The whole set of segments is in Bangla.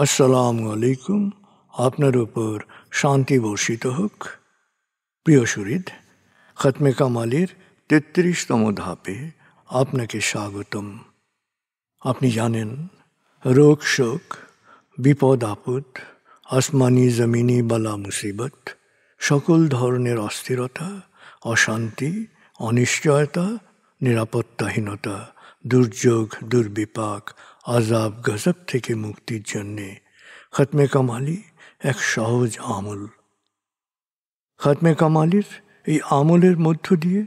আসসালামু আলাইকুম। আপনার উপর শান্তি বর্ষিত হোক। প্রিয় সুহৃদ, খতমে কামালের ৩৩তম ধাপে আপনাকে স্বাগতম। আপনি জানেন, রোগ শোক, বিপদ আপদ, আসমানি জমিনি বালা মুসিবত, সকল ধরনের অস্থিরতা, অশান্তি, অনিশ্চয়তা, নিরাপত্তাহীনতা, দুর্যোগ, দুর্বিপাক, আজাব গজব থেকে মুক্তির জন্যে খতমে কামালি এক সহজ আমল। খতমে কামালির এই আমলের মধ্য দিয়ে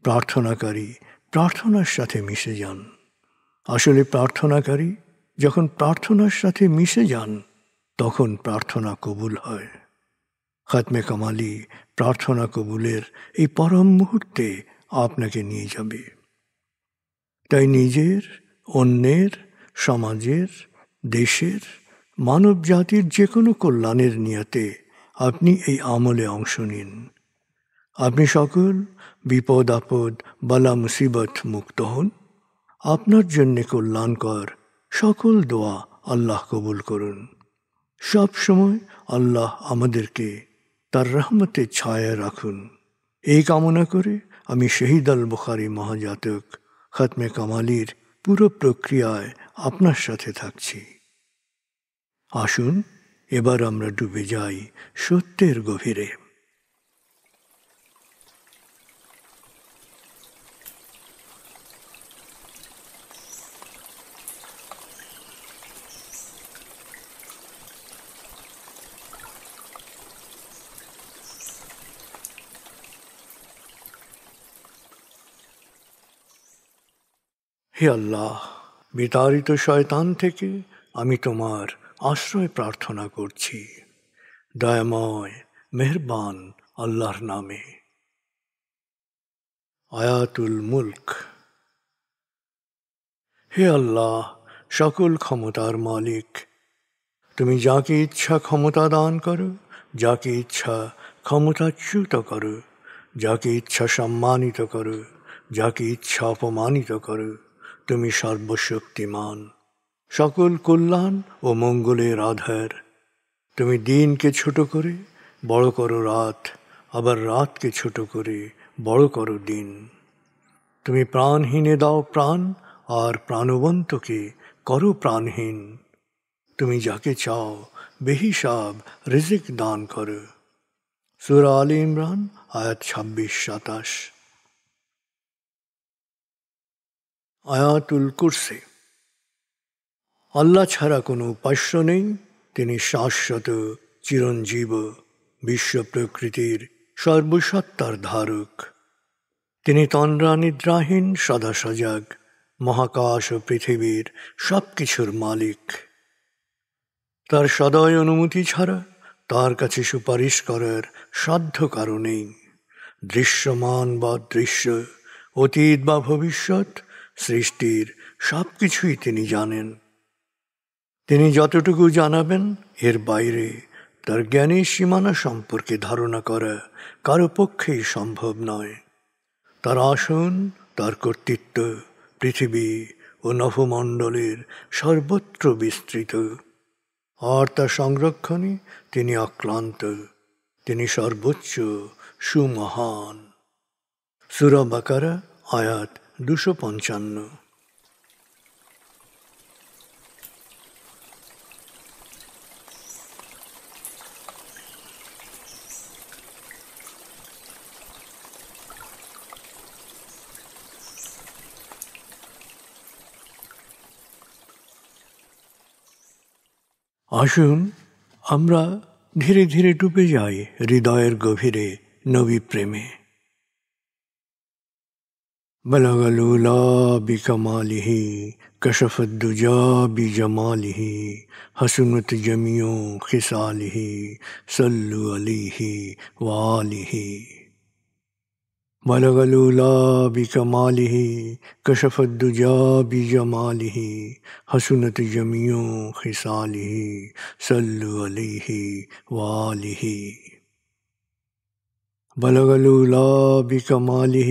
প্রার্থনাকারী প্রার্থনার সাথে মিশে যান। আসলে প্রার্থনাকারী যখন প্রার্থনার সাথে মিশে যান, তখন প্রার্থনা কবুল হয়। খতমে কামালি প্রার্থনা কবুলের এই পরম মুহূর্তে আপনাকে নিয়ে যাবে। তাই নিজের, অন্যের, সমাজের, দেশের, মানব জাতির যে কোনো কল্যাণের নিয়তে আপনি এই আমলে অংশ নিন। আপনি সকল বিপদ আপদ, বালা মুসিবত মুক্ত হন। আপনার জন্যে কল্যাণকর সকল দোয়া আল্লাহ কবুল করুন। সব সময় আল্লাহ আমাদেরকে তার রহমতের ছায়ায় রাখুন। এই কামনা করে আমি শহীদ আল বুখারী মহাজাতক খতমে কামালির পুরো প্রক্রিয়ায় আপনার সাথে থাকছি। আসুন এবার আমরা ডুবে যাই সত্যের গভীরে। হে আল্লাহ, বিতাড়িত শয়তান থেকে আমি তোমার আশ্রয় প্রার্থনা করছি। দয়াময় মেহেরবান আল্লাহর নামে। আয়াতুল মুলক। হে আল্লাহ, সকল ক্ষমতার মালিক, তুমি যাকে ইচ্ছা ক্ষমতা দান করো, যাকে ইচ্ছা ক্ষমতাচ্যুত করো, যাকে ইচ্ছা সম্মানিত করো, যাকে ইচ্ছা অপমানিত করো। তুমি সর্বশক্তিমান, সকল কল্যাণ ও মঙ্গলের আধার। তুমি দিনকে ছোট করে বড় করো রাত, আবার রাতকে ছোট করে বড় করো দিন। তুমি প্রাণহীনে দাও প্রাণ, আর প্রাণবন্তকে করো প্রাণহীন। তুমি যাকে চাও বেহিসাব রিজিক দান করো। সূরা আলে ইমরান আয়াত ২৬-২৭। আয়াতুল কুরসি। আল্লাহ ছাড়া কোনো উপাস্য নেই। তিনি শাশ্বত, চিরঞ্জীব, বিশ্ব প্রকৃতির সর্বসত্তার ধারক। তিনি তন্দ্রা নিদ্রাহীন, সদা সজাগ, মহাকাশ ও পৃথিবীর সব কিছুর মালিক। তার সদয় অনুমতি ছাড়া তার কাছে সুপারিশ করার সাধ্য কারো নেই। দৃশ্যমান বা দৃশ্য, অতীত বা ভবিষ্যৎ, সৃষ্টির সব কিছুই তিনি জানেন। তিনি যতটুকু জানাবেন, এর বাইরে তার জ্ঞানের সীমানা সম্পর্কে ধারণা করা কারো পক্ষেই সম্ভব নয়। তার আসন, তার কর্তৃত্ব পৃথিবী ও নভমণ্ডলের সর্বত্র বিস্তৃত, আর তার সংরক্ষণে তিনি অক্লান্ত। তিনি সর্বোচ্চ, সুমহান। সূরা বাকারা আয়াত ২৫৫। আসুন আমরা ধীরে ধীরে ডুবে যাই হৃদয়ের গভীরে নবী প্রেমে। বলগল উলা বিকমালিহি, কশফত দুজা বিজমালিহি, হসনত জমিও খিসালিহি, সল্লু আলিহি ওয়ালিহি। بلغ العلا بكماله كشف الدجى بجماله حسنت جميع خصاله صلوا عليه وآله بلغ العلا بكماله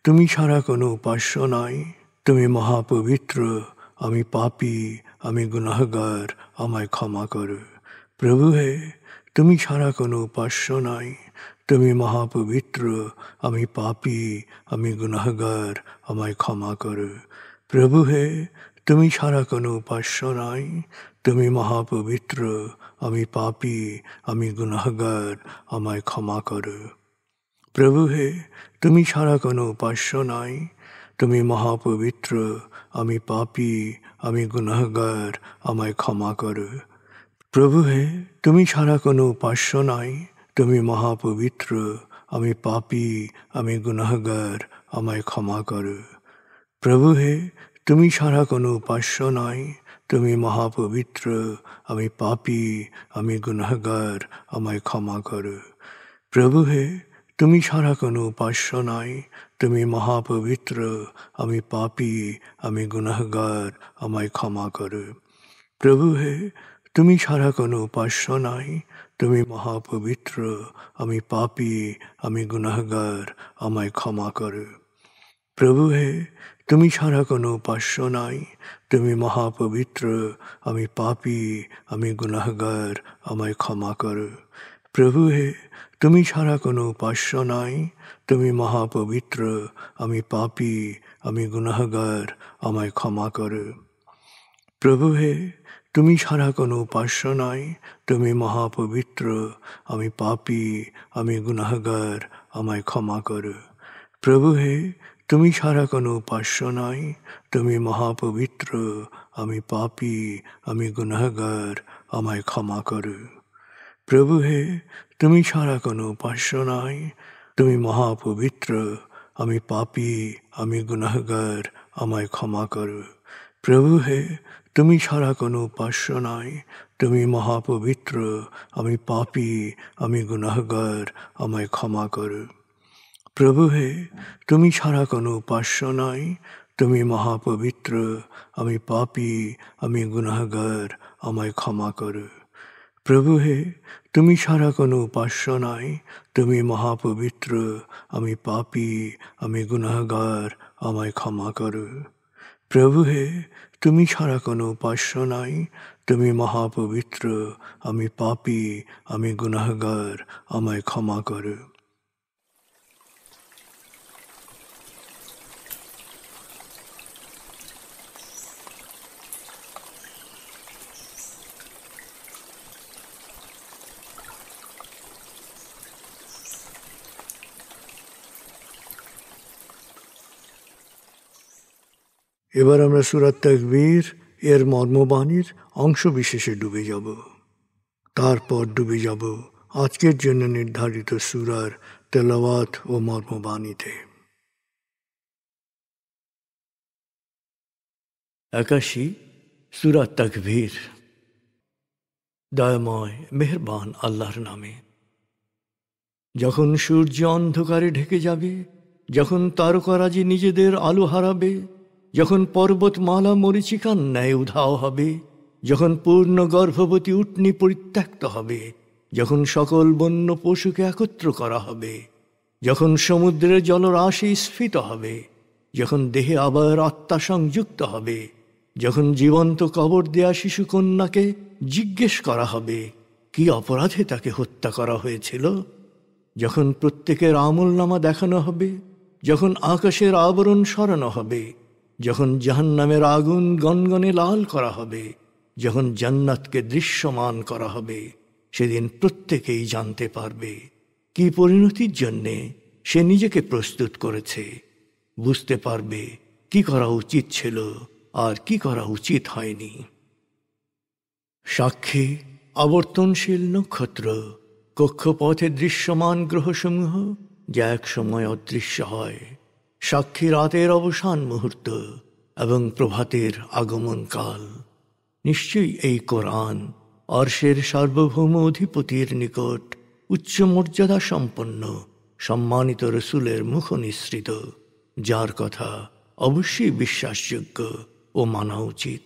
তুমি ছাড়া কোনো উপাস্য নাই। তুমি মহাপবিত্র, আমি পাপী, আমি গুনাহগার, আমায় ক্ষমা করো। প্রভু হে, তুমি ছাড়া কোনো উপাস্য নাই। তুমি মহাপবিত্র, আমি পাপী, আমি গুনাহগার, আমায় ক্ষমা করো। প্রভু হে, তুমি ছাড়া কোনো উপাস্য নাই। তুমি মহাপবিত্র, আমি পাপী, আমি গুনাহগার, আমায় ক্ষমা করো। প্রভু হে, তুমি ছাড়া কোনো উপাস্য নাই। তুমি মহাপবিত্র, আমি পাপী, আমি গুনাহগার, আমায় ক্ষমা করো। প্রভু হে, তুমি ছাড়া কোনো উপাস্য নাই। তুমি মহাপবিত্র, আমি পাপী, আমি গুনাহগার, আমায় ক্ষমা করো। প্রভু হে, তুমি ছাড়া কোনো উপাস্য নাই। তুমি মহাপবিত্র, আমি পাপী, আমি গুনাহগার, আমায় ক্ষমা করো। প্রভু হে, তুমি ছাড়া কোনো উপাস্য নাই। তুমি মহাপবিত্র, আমি পাপী, আমি গুনাহগার, আমায় ক্ষমা করো। প্রভু হে, তুমি ছাড়া কোনো উপাস্য নাই। তুমি মহাপবিত্র, আমি পাপী, আমি গুনাহগার, আমায় ক্ষমা করো। প্রভু হে, তুমি ছাড়া কোনো উপাস্য নাই। তুমি মহাপবিত্র, আমি পাপী, আমি গুনাহগার, আমায় ক্ষমা করো। প্রভু হে, তুমি ছাড়া কোনো উপাস্য নাই। তুমি মহাপবিত্র, আমি পাপী, আমি গুনাহগার, আমায় ক্ষমা করো। প্রভু হে, তুমি ছাড়া কোনো উপাস্য নাই। তুমি মহাপবিত্র, আমি পাপী, আমি গুনাহগার, আমায় ক্ষমা করো। প্রভু হে, তুমি ছাড়া কোনো উপাস্য নাই। তুমি মহাপবিত্র, আমি পাপী, আমি গুনাহগার, আমায় ক্ষমা করো। প্রভু হে, তুমি ছাড়া কোনো উপাস্য নাই। তুমি মহাপবিত্র, আমি পাপী, আমি গুনাহগার, আমায় ক্ষমা করো। প্রভু হে, তুমি ছাড়া কোনো উপাস্য নাই। তুমি মহাপবিত্র, আমি পাপী, আমি গুনাহগার, আমায় ক্ষমা করো। প্রভু হে, তুমি ছাড়া কোনো উপাস্য নাই। তুমি মহাপবিত্র, আমি পাপী, আমি গুনাহগার, আমায় ক্ষমা করো। প্রভু হে, তুমি ছাড়া কোনো উপাস্য নাই। তুমি মহাপবিত্র, আমি পাপী, আমি গুনাহগার, আমায় ক্ষমা করো। প্রভু হে, তুমি ছাড়া কোনো উপাস্য নাই। তুমি মহাপবিত্র, আমি পাপী, আমি গুনাহগার, আমায় ক্ষমা করো। এবার আমরা সূরা তাকবীর এর মর্মবাণীর অংশ বিশেষে ডুবে যাব। তারপর ডুবে যাব আজকের জন্য নির্ধারিত সূরার তেলাওয়াত ও মর্মবাণীতে। 81 সূরা তাকবীর। দয়াময় মেহেরবান আল্লাহর নামে। যখন সূর্য অন্ধকারে ঢেকে যাবে, যখন তারকারাজি নিজেদের আলো হারাবে, যখন পর্বতমালা মরীচিকার ন্যায় উধাও হবে, যখন পূর্ণ গর্ভবতী উটনী পরিত্যক্ত হবে, যখন সকল বন্য পশুকে একত্র করা হবে, যখন সমুদ্রের জলরাশি স্ফীত হবে, যখন দেহে আবার আত্মা সংযুক্ত হবে, যখন জীবন্ত কবর দেয়া শিশুকন্যাকে জিজ্ঞেস করা হবে কি অপরাধে তাকে হত্যা করা হয়েছিল, যখন প্রত্যেকের আমলনামা দেখানো হবে, যখন আকাশের আবরণ সরানো হবে, যখন জাহান্নামের আগুন গনগনে লাল করা হবে, যখন জান্নাতকে দৃশ্যমান করা হবে, সেদিন প্রত্যেকেই জানতে পারবে কি পরিণতির জন্যে সে নিজেকে প্রস্তুত করেছে, বুঝতে পারবে কি করা উচিত ছিল আর কি করা উচিত হয়নি। সাক্ষী আবর্তনশীল নক্ষত্র, কক্ষপথে দৃশ্যমান গ্রহসমূহ যা এক সময় অদৃশ্য হয়, সাক্ষী রাতের অবসান মুহূর্ত এবং প্রভাতের আগমন কাল। নিশ্চয়ই এই কোরআন আরশের সার্বভৌম অধিপতির নিকট উচ্চ মর্যাদা সম্পন্ন সম্মানিত রসুলের মুখ নিঃসৃত, যার কথা অবশ্যই বিশ্বাসযোগ্য ও মানা উচিত।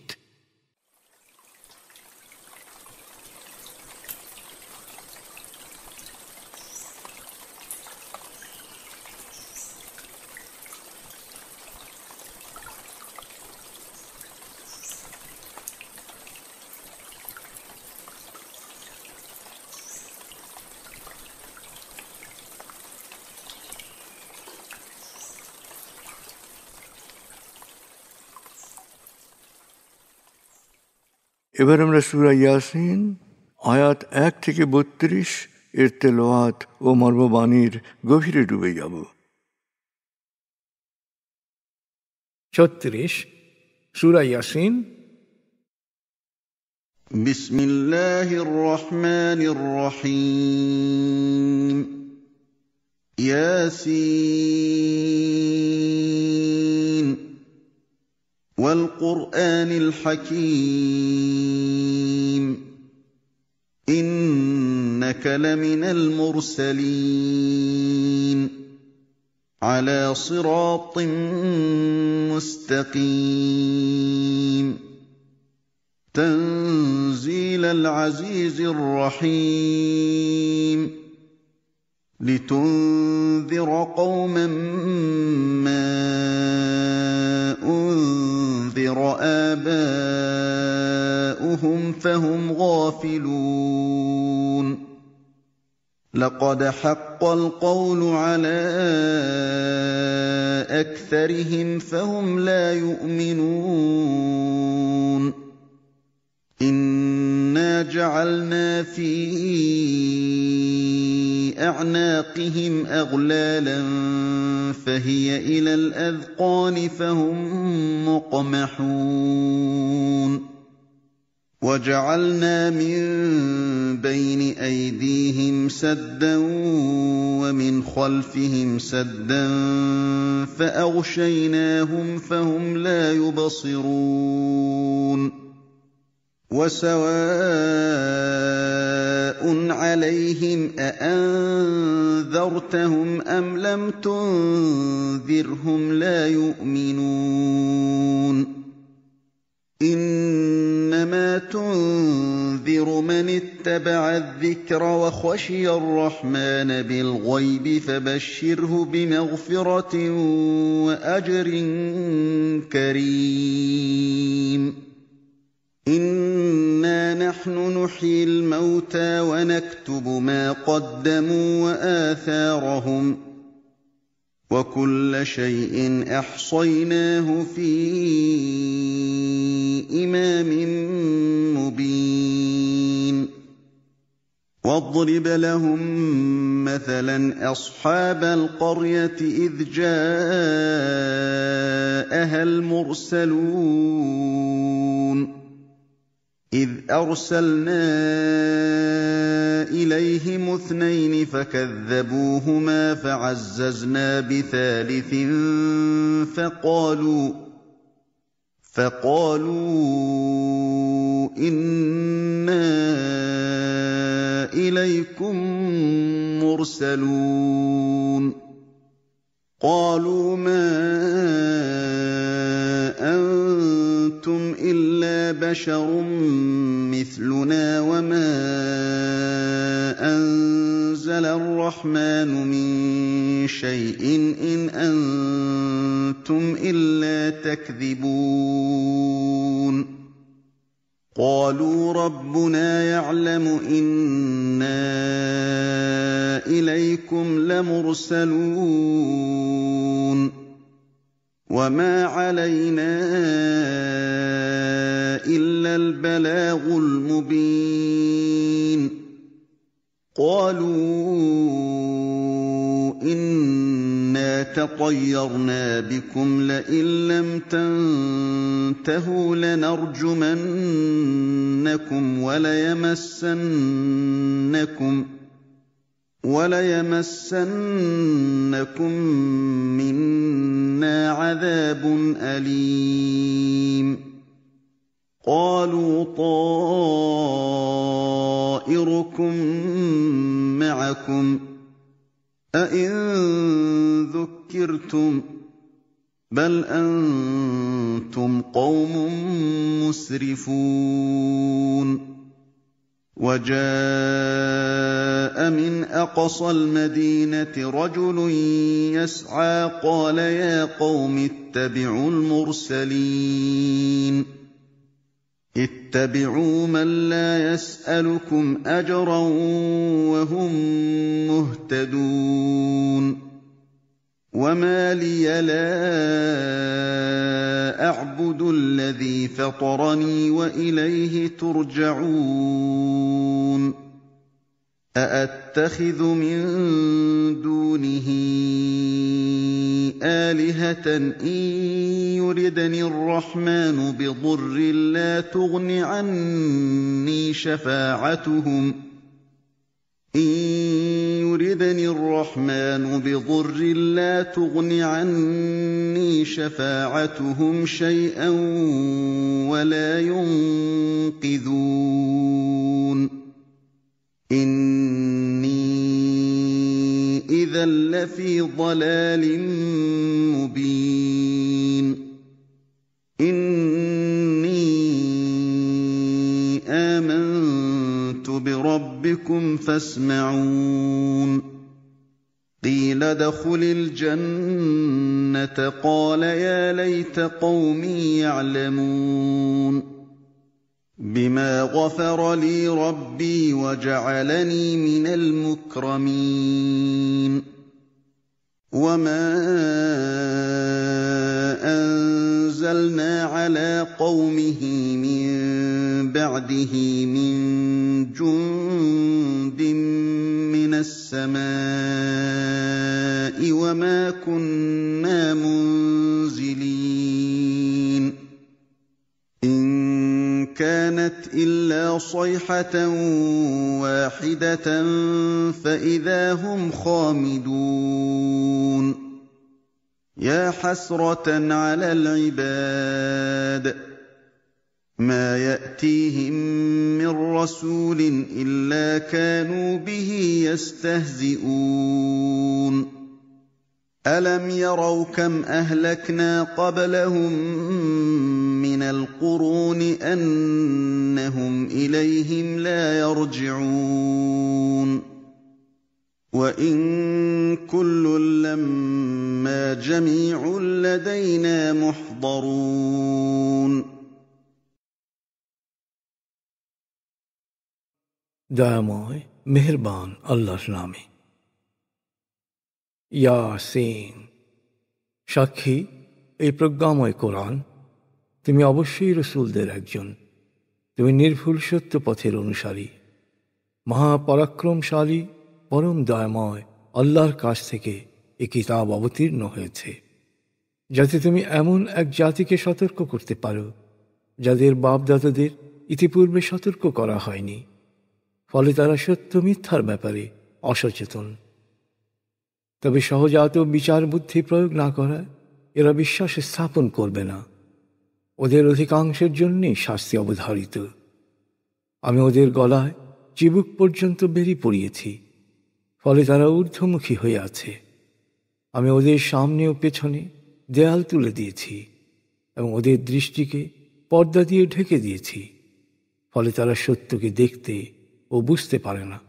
এবার আমরা সূরা ইয়াসিন আয়াত 1 থেকে 32 এর তেলাওয়াত ও মর্মবাণীর গভীরে ডুবে যাব। 36 সূরা ইয়াসিন। বিসমিল্লাহির রহমানির রহিম। ইয়াসিন ওয়াল কুরআনিল হাকীম ইন্নাকা লামিনাল মুরসালিন আলা সিরাতিম মুস্তাকিম তানজিলাল আজিজির রহিম لتنذر قوما ما أنذر آباؤهم فهم غافلون لقد حق القول على أكثرهم فهم لا يؤمنون إنا جعلنا في أعناقهم أغلالا فهي إلى الأذقان فهم مقمحون وجعلنا من بين أيديهم سدا ومن خلفهم سدا فأغشيناهم فهم لا يبصرون وسواء عليهم أأنذرتهم أم لم تنذرهم لا يؤمنون إنما تنذر من اتبع الذكر وخشي الرحمن بالغيب فبشره بمغفرة وأجر كريم إنا نحن نحيي الموتى ونكتب ما قدموا وآثارهم وكل شيء أحصيناه في إمام مبين واضرب لهم مثلا أصحاب القرية إذ جاءها المرسلون إذ أرسلنا إليهم 2 فكذبوهما فعززنا بثالث فقالوا إنا إليكم مرسلون قالوا ما أنتم إلا بشر مثلنا وما أنزل الرحمن من شيء إن أنتم إلا تكذبون قالوا ربنا يعلم إنا إليكم لمرسلون وما علينا إلا البلاغ المبين قالوا إنا تطيرنا بكم لئن لم تنتهوا لنرجمنكم وليمسنكم منا عذاب أليم قالوا طائركم معكم أئن ذكرتم بل أنتم قوم مسرفون وجاء من أقصى المدينة رجل يسعى قال يا قوم اتبعوا المرسلين اتبعوا من لا يسألكم أجرا وهم مهتدون وما لي لا أعبد الذي فطرني وإليه ترجعون أأتخذ من دونه آلهة إن يردني الرحمن بضر لا تغن عني شفاعتهم شيئا ولا ينقذون إني إذا لفي ضلال مبين إني آمنت بربكم فاسمعون قيل ادخل الجنة قال يا ليت قومي يعلمون بما غفر لي ربي وجعلني من المكرمين وما أنزلنا على قومه من بعده من جند من السماء وما كنا منزلين إن كانت إلا صيحة واحدة فإذا هم خامدون يا حسرة على العباد ما يأتيهم من رسول إلا كانوا به يستهزئون ألم يروا كم أهلكنا قبلهم من القرون أنهم إليهم لا يرجعون وإن كل لما جميع لدينا محضرون দয়াময় মেহেরবান আল্লাহর নামে। ইয়াসিন। সাক্ষী এই প্রজ্ঞাময় কোরআন, তুমি অবশ্যই রসুলদের একজন, তুমি নির্ভুল সত্য পথের অনুসারী। মহাপরাক্রমশালী পরম দয়াময় আল্লাহর কাছ থেকে এই কিতাব অবতীর্ণ হয়েছে, যাতে তুমি এমন এক জাতিকে সতর্ক করতে পারো যাদের বাপদাদাদের ইতিপূর্বে সতর্ক করা হয়নি, ফলে তারা সত্য মিথ্যার ব্যাপারে অসচেতন। তবে সহজাত বিচার বুদ্ধি প্রয়োগ না করায় এরা বিশ্বাস স্থাপন করবে না। ওদের অধিকাংশের জন্যই শাস্তি অবধারিত। আমি ওদের গলায় চিবুক পর্যন্ত বেরি পড়িয়েছি, ফলে তারা ঊর্ধ্বমুখী হয়ে আছে। আমি ওদের সামনে ও পেছনে দেয়াল তুলে দিয়েছি এবং ওদের দৃষ্টিকে পর্দা দিয়ে ঢেকে দিয়েছি, ফলে তারা সত্যকে দেখতে ও বুঝতে পারে না।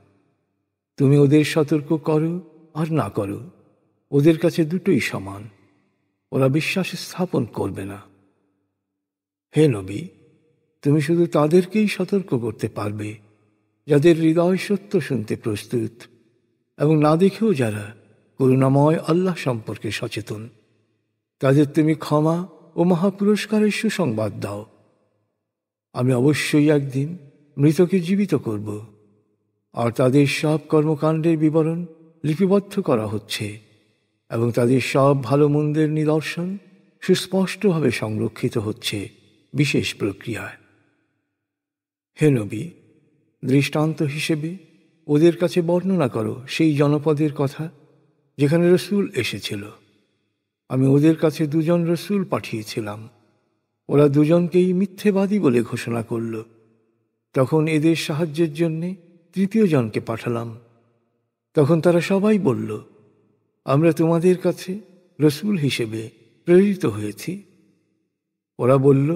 তুমি ওদের সতর্ক করো আর না করো, ওদের কাছে দুটোই সমান, ওরা বিশ্বাস স্থাপন করবে না। হে নবী, তুমি শুধু তাদেরকেই সতর্ক করতে পারবে যাদের হৃদয় সত্য শুনতে প্রস্তুত এবং না দেখেও যারা করুণাময় আল্লাহ সম্পর্কে সচেতন। তাদের তুমি ক্ষমা ও মহাপুরস্কারের সুসংবাদ দাও। আমি অবশ্যই একদিন মৃতকে জীবিত করব, আর তাদের সব কর্মকাণ্ডের বিবরণ লিপিবদ্ধ করা হচ্ছে এবং তাদের সব ভালো মন্দের নিদর্শন সুস্পষ্টভাবে সংরক্ষিত হচ্ছে বিশেষ প্রক্রিয়ায়। হে নবী, দৃষ্টান্ত হিসেবে ওদের কাছে বর্ণনা করো সেই জনপদের কথা যেখানে রসুল এসেছিল। আমি ওদের কাছে দুজন রসুল পাঠিয়েছিলাম, ওরা দুজনকেই মিথ্যেবাদী বলে ঘোষণা করল। তখন এদের সাহায্যের জন্যে তৃতীয় জনকে পাঠালাম। তখন তারা সবাই বলল, আমরা তোমাদের কাছে রসুল হিসেবে প্রেরিত হয়েছি। ওরা বলল,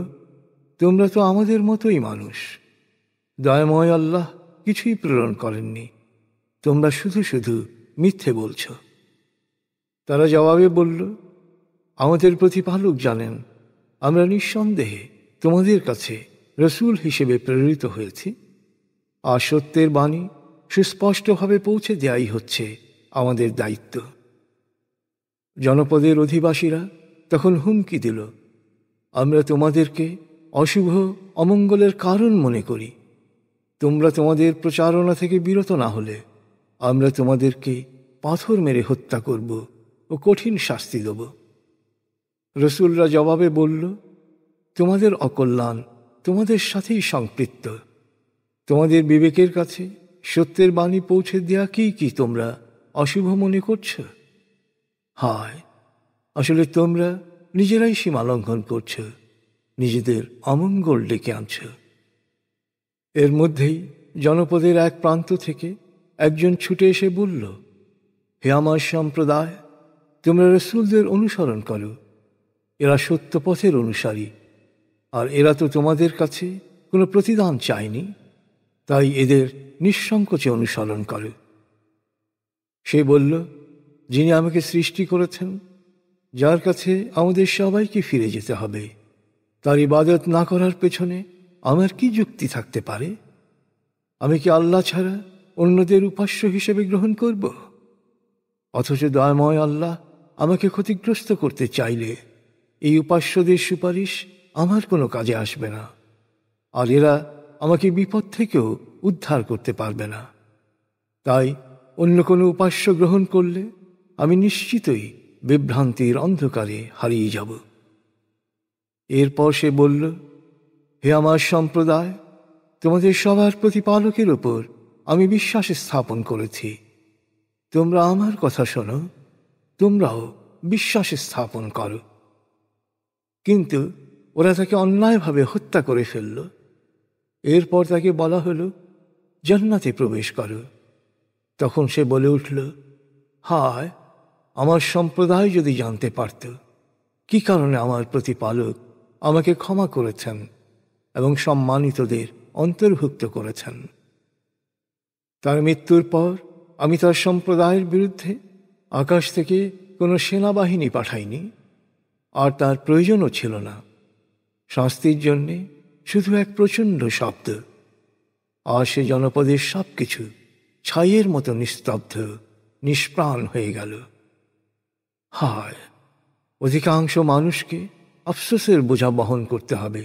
তোমরা তো আমাদের মতোই মানুষ, দয়াময় আল্লাহ কিছুই প্রেরণ করেননি, তোমরা শুধু শুধু মিথ্যে বলছ। তারা জবাবে বলল, আমাদের প্রতিপালক জানেন আমরা নিঃসন্দেহে তোমাদের কাছে রসুল হিসেবে প্রেরিত হয়েছি, আর সত্যের বাণী সুস্পষ্টভাবে পৌঁছে দেয়াই হচ্ছে আমাদের দায়িত্ব। জনপদের অধিবাসীরা তখন হুমকি দিল, আমরা তোমাদেরকে অশুভ অমঙ্গলের কারণ মনে করি। তোমরা তোমাদের প্রচারণা থেকে বিরত না হলে আমরা তোমাদেরকে পাথর মেরে হত্যা করব ও কঠিন শাস্তি দেব। রসুলরা জবাবে বলল, তোমাদের অকল্যাণ তোমাদের সাথেই সম্পৃক্ত। তোমাদের বিবেকের কাছে সত্যের বাণী পৌঁছে দেয়া কি তোমরা অশুভ মনে করছ? হায়, আসলে তোমরা নিজেরাই সীমা লঙ্ঘন করছ, নিজেদের অমঙ্গল ডেকে আনছ। এর মধ্যেই জনপদের এক প্রান্ত থেকে একজন ছুটে এসে বলল, হে আমার সম্প্রদায়, তোমরা রসুলদের অনুসরণ করো। এরা সত্য পথের অনুসারী, আর এরা তো তোমাদের কাছে কোনো প্রতিদান চায়নি, তাই এদের নিঃসংকোচে অনুসরণ করো। সে বলল, যিনি আমাকে সৃষ্টি করেছেন, যার কাছে আমাদের সবাইকে ফিরে যেতে হবে, তার ইবাদত না করার পেছনে আমার কি যুক্তি থাকতে পারে? আমি কি আল্লাহ ছাড়া অন্যদের উপাস্য হিসেবে গ্রহণ করব? অথচ দয়াময় আল্লাহ আমাকে ক্ষতিগ্রস্ত করতে চাইলে এই উপাস্যদের সুপারিশ আমার কোনো কাজে আসবে না, আর এরা আমাকে বিপদ থেকেও উদ্ধার করতে পারবে না। তাই অন্য কোনো উপাস্য গ্রহণ করলে আমি নিশ্চিতই বিভ্রান্তির অন্ধকারে হারিয়ে যাব। এরপর সে বলল, হে আমার সম্প্রদায়, তোমাদের সবার প্রতিপালকের ওপর আমি বিশ্বাস স্থাপন করেছি। তোমরা আমার কথা শোনো, তোমরাও বিশ্বাস স্থাপন করো। কিন্তু ওরা তাকে অন্যায়ভাবে হত্যা করে ফেলল। এরপর তাকে বলা হলো, জান্নাতে প্রবেশ করো। তখন সে বলে উঠল, হায়, আমার সম্প্রদায় যদি জানতে পারত কি কারণে আমার প্রতিপালক আমাকে ক্ষমা করেছেন এবং সম্মানিতদের অন্তর্ভুক্ত করেছেন। তার মৃত্যুর পর আমি তার সম্প্রদায়ের বিরুদ্ধে আকাশ থেকে কোনো সেনাবাহিনী পাঠাইনি, আর তার প্রয়োজনও ছিল না। শাস্তির জন্যে শুধু এক প্রচণ্ড শব্দ, আর সে জনপদের সব কিছু ছাইয়ের মতো নিস্তব্ধ, নিষ্প্রাণ হয়ে গেল। হায়, অধিকাংশ মানুষকে আফসোসের বোঝা বহন করতে হবে।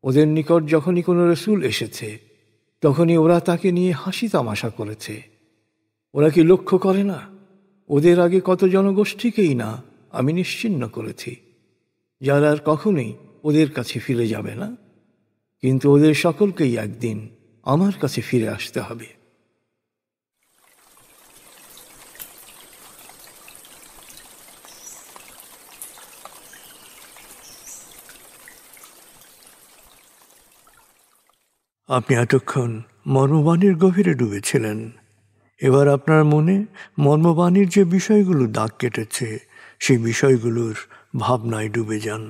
ওদের নিকট যখনই কোনো রসুল এসেছে, তখনই ওরা তাকে নিয়ে হাসি তামাশা করেছে। ওরা কি লক্ষ্য করে না, ওদের আগে কত জনগোষ্ঠীকেই না আমি নিশ্চিহ্ন করেছি, যারা আর কখনোই ওদের কাছে ফিরে যাবে না। কিন্তু ওদের সকলকেই একদিন আমার কাছে ফিরে আসতে হবে। আপনি এতক্ষণ মর্মবাণীর গভীরে ডুবেছিলেন। এবার আপনার মনে মর্মবাণীর যে বিষয়গুলো দাগ কেটেছে, সেই বিষয়গুলোর ভাবনায় ডুবে যান।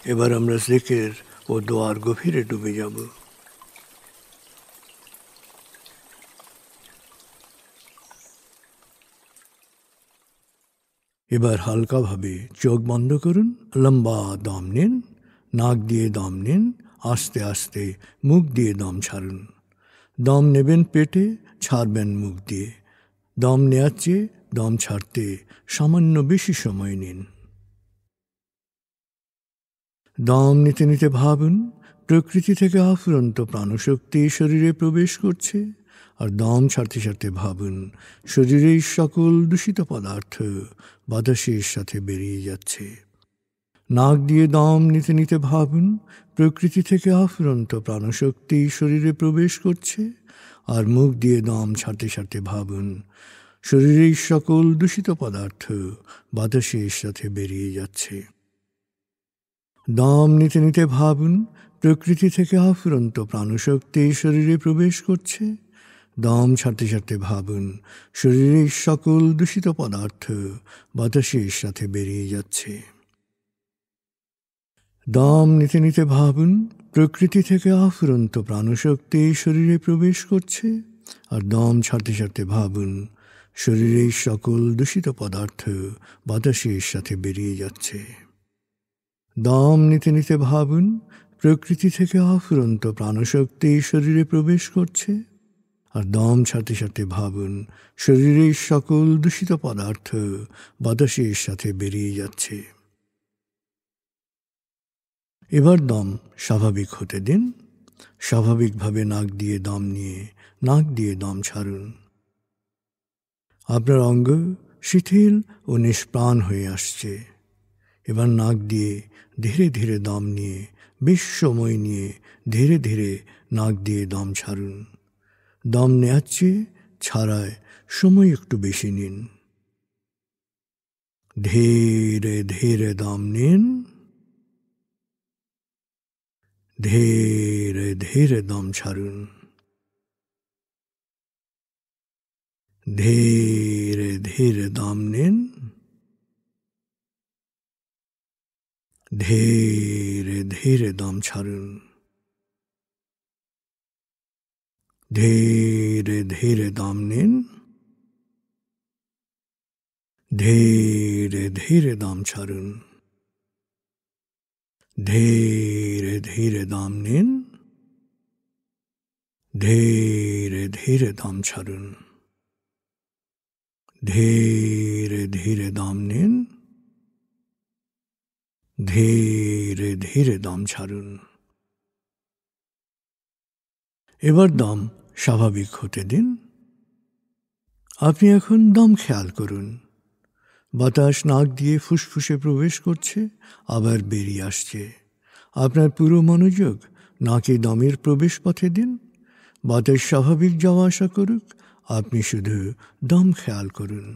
এবার আমরা জিকির ও দোয়ার গভীরে ডুবে যাব। এবার হালকাভাবে চোখ বন্ধ করুন, লম্বা দম নিন, নাক দিয়ে দম নিন, আস্তে আস্তে মুখ দিয়ে দম ছাড়ুন। দম নেবেন পেটে, ছাড়বেন মুখ দিয়ে। দম নেওয়ার চেয়ে দম ছাড়তে সামান্য বেশি সময় নিন। দম নিতে নিতে ভাবুন প্রকৃতি থেকে আফুরন্ত প্রাণশক্তি শরীরে প্রবেশ করছে, আর দম ছাড়তে ছাড়তে ভাবুন শরীরের সকল দূষিত পদার্থ বাতাসের সাথে বেরিয়ে যাচ্ছে। নাক দিয়ে দম নিতে নিতে ভাবুন প্রকৃতি থেকে আফুরন্ত প্রাণশক্তি শরীরে প্রবেশ করছে, আর মুখ দিয়ে দম ছাড়তে ছাড়তে ভাবুন শরীরের সকল দূষিত পদার্থ বাতাসের সাথে বেরিয়ে যাচ্ছে। দম নিতে নিতে ভাবুন প্রকৃতি থেকে আফুরন্ত প্রাণশক্তি শরীরে প্রবেশ করছে। দম ছাড়তে ছাড়তে ভাবুন শরীরের সকল দূষিত পদার্থ বাতাসের সাথে বেরিয়ে যাচ্ছে। দম নিতে নিতে ভাবুন প্রকৃতি থেকে আফুরন্ত প্রাণশক্তি শরীরে প্রবেশ করছে, আর দম ছাড়তে ছাড়তে ভাবুন শরীরের সকল দূষিত পদার্থ বাতাসের সাথে বেরিয়ে যাচ্ছে। দম নিতে নিতে ভাবুন প্রকৃতি থেকে আফুরন্ত প্রাণশক্তি শরীরে প্রবেশ করছে, আর দম ছাড়তে ছাড়তে ভাবুন শরীরের সকল দূষিত পদার্থ বাতাসের সাথে বেরিয়ে যাচ্ছে। এবার দম স্বাভাবিক হতে দিন। স্বাভাবিকভাবে নাক দিয়ে দম নিয়ে নাক দিয়ে দম ছাড়ুন। আপনার অঙ্গ শিথিল ও নিষ্প্রাণ হয়ে আসছে। এবার নাক দিয়ে ধীরে ধীরে দম নিয়ে বেশ সময় নিয়ে ধীরে ধীরে নাক দিয়ে দম ছাড়ুন। দম নেওয়ার চেয়ে ছাড়ায় সময় একটু বেশি নিন। ধীরে ধীরে দম নিন, ধীরে ধীরে দম ছাড়ুন। ধীরে ধীরে দম নিন, ধীরে ধীরে দম ছাড়ুন। ধীরে ধীরে দম নিন, ধীরে ধীরে দম ছাড়ুন। ধীরে ধীরে দম নিন, ধীরে ধীরে দম ছাড়ুন। ধীরে ধীরে দম নিন, ধীরে ধীরে দম ছাড়ুন। এবার দম স্বাভাবিক হতে দিন। আপনি এখন দম খেয়াল করুন। বাতাস নাক দিয়ে ফুসফুসে প্রবেশ করছে, আবার বেরিয়ে আসছে। আপনার পুরো মনোযোগ নাকে দমের প্রবেশ পথে দিন। বাতাস স্বাভাবিক যাওয়া আসা করুক, আপনি শুধু দম খেয়াল করুন।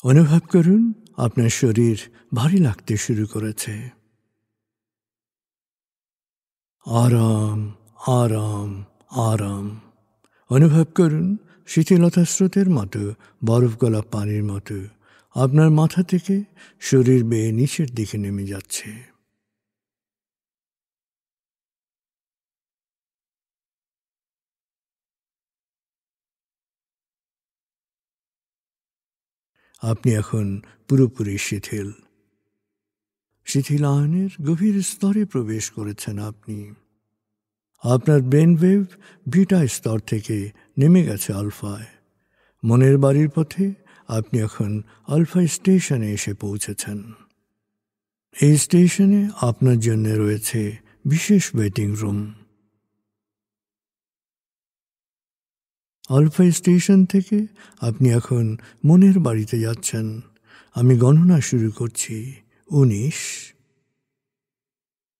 অনুভব করুন আপনার শরীর ভারী লাগতে শুরু করেছে। আরাম আরাম আরাম অনুভব করুন শীতলতা স্রোতের মতো, বরফ গলা পানির মতো আপনার মাথা থেকে শরীর বেয়ে নিচের দিকে নেমে যাচ্ছে। আপনি এখন পুরোপুরি শিথিল। শিথিলায়নের গভীর স্তরে প্রবেশ করেছেন আপনি। আপনার ব্রেন ওয়েভ বিটা স্তর থেকে নেমে গেছে আলফায়। মনের বাড়ির পথে আপনি এখন আলফা স্টেশনে এসে পৌঁছেছেন। এই স্টেশনে আপনার জন্য রয়েছে বিশেষ ওয়েটিং রুম। আলফা স্টেশন থেকে আপনি এখন মনের বাড়িতে যাচ্ছেন। আমি গণনা শুরু করছি। 19,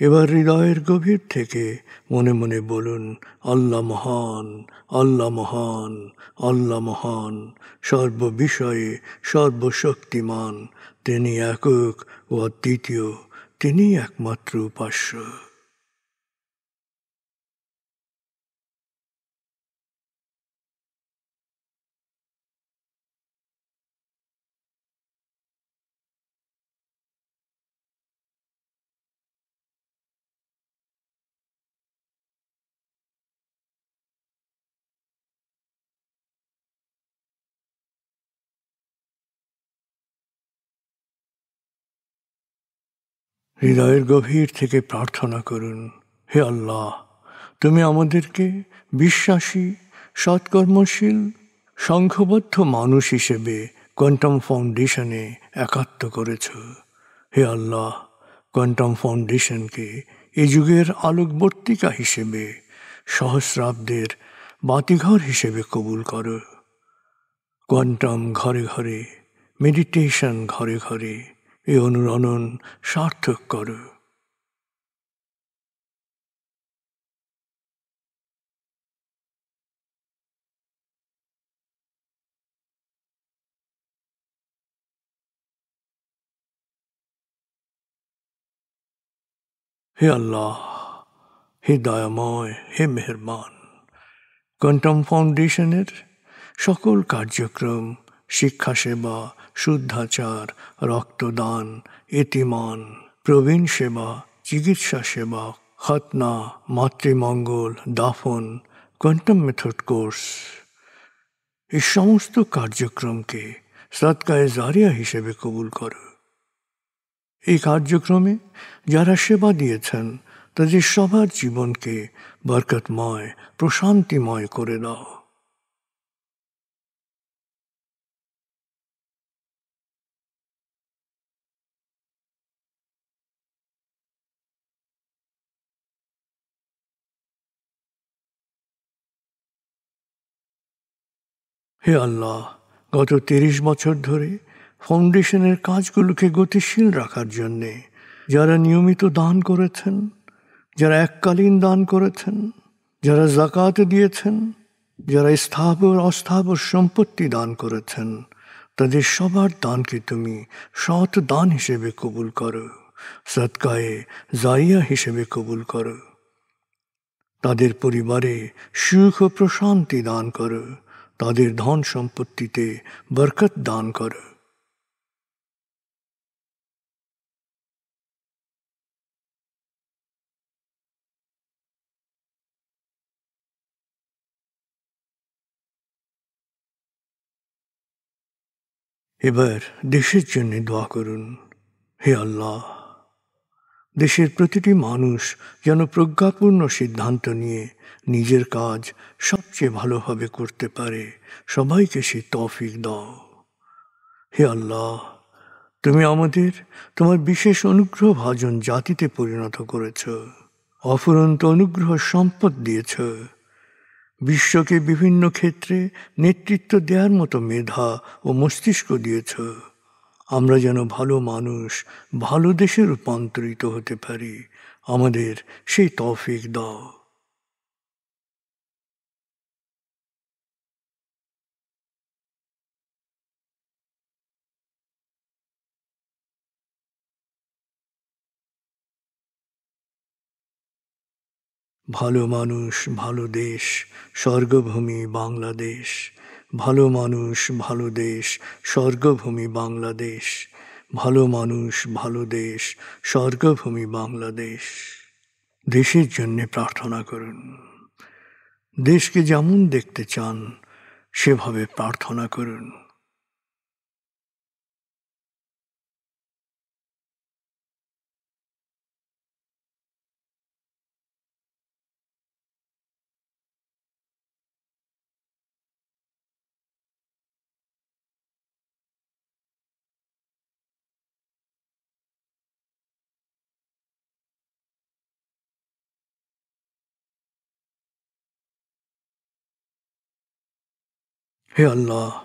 এবার হৃদয়ের গভীর থেকে মনে মনে বলুন, আল্লাহ মহান, আল্লাহ মহান, আল্লাহ মহান, সর্ববিষয়ে সর্বশক্তিমান, তিনি একক ও অদ্বিতীয়, তিনি একমাত্র উপাস্য। হৃদয়ের গভীর থেকে প্রার্থনা করুন, হে আল্লাহ, তুমি আমাদেরকে বিশ্বাসী, সৎকর্মশীল, সংঘবদ্ধ মানুষ হিসেবে কোয়ান্টাম ফাউন্ডেশনে একাত্ম করেছ। হে আল্লাহ, কোয়ান্টাম ফাউন্ডেশনকে এ যুগের আলোকবর্তিকা হিসেবে, সহস্রাব্দের বাতিঘর হিসেবে কবুল করো। কোয়ান্টাম ঘরে ঘরে, মেডিটেশন ঘরে ঘরে, এ অনুরণন সার্থক করো। হে আল্লাহ, হে দয়াময়, হে মেহেরবান, কোয়ান্টাম ফাউন্ডেশনের সকল কার্যক্রম, শিক্ষা সেবা, শুদ্ধাচার, রক্তদান, এতিমান, প্রবীণ সেবা, চিকিৎসা সেবা, খতনা, মাতৃমঙ্গল, দাফন, কোয়ান্টাম মেথড কোর্স, এই সমস্ত কার্যক্রমকে সদকায়ে জারিয়া হিসেবে কবুল করো। এই কার্যক্রমে যারা সেবা দিয়েছেন তাদের সবার জীবনকে বরকতময়, প্রশান্তিময় করে দাও। হে আল্লাহ, গত ৩০ বছর ধরে ফাউন্ডেশনের কাজগুলোকে গতিশীল রাখার জন্যে যারা নিয়মিত দান করেছেন, যারা এককালীন দান করেছেন, যারা জাকাত দিয়েছেন, যারা স্থাবর অস্থাবর সম্পত্তি দান করেছেন, তাদের সবার দানকে তুমি সৎ দান হিসেবে কবুল করো, সদকায়ে জারিয়া হিসেবে কবুল করো। তাদের পরিবারে সুখ ও প্রশান্তি দান করো, তাদের ধন সম্পত্তিতে বরকত দান করো। এবার দেশের জন্য দোয়া করুন। হে আল্লাহ, দেশের প্রতিটি মানুষ যেন প্রজ্ঞাপূর্ণ সিদ্ধান্ত নিয়ে নিজের কাজ সবচেয়ে ভালোভাবে করতে পারে, সবাইকে সে তৌফিক দাও। হে আল্লাহ, তুমি আমাদের তোমার বিশেষ অনুগ্রহ ভাজন জাতিতে পরিণত করেছ, অফুরন্ত অনুগ্রহ সম্পদ দিয়েছ, বিশ্বকে বিভিন্ন ক্ষেত্রে নেতৃত্ব দেওয়ার মতো মেধা ও মস্তিষ্ক দিয়েছ। আমরা যেন ভালো মানুষ, ভালো দেশে রূপান্তরিত হতে পারি, আমাদের সেই তৌফিক দাও। ভালো মানুষ, ভালো দেশ, স্বর্গভূমি বাংলাদেশ। ভালো মানুষ, ভালো দেশ, স্বর্গভূমি বাংলাদেশ। ভালো মানুষ, ভালো দেশ, স্বর্গভূমি বাংলাদেশ। দেশের জন্যে প্রার্থনা করুন। দেশকে যেমন দেখতে চান সেভাবে প্রার্থনা করুন। হে আল্লাহ,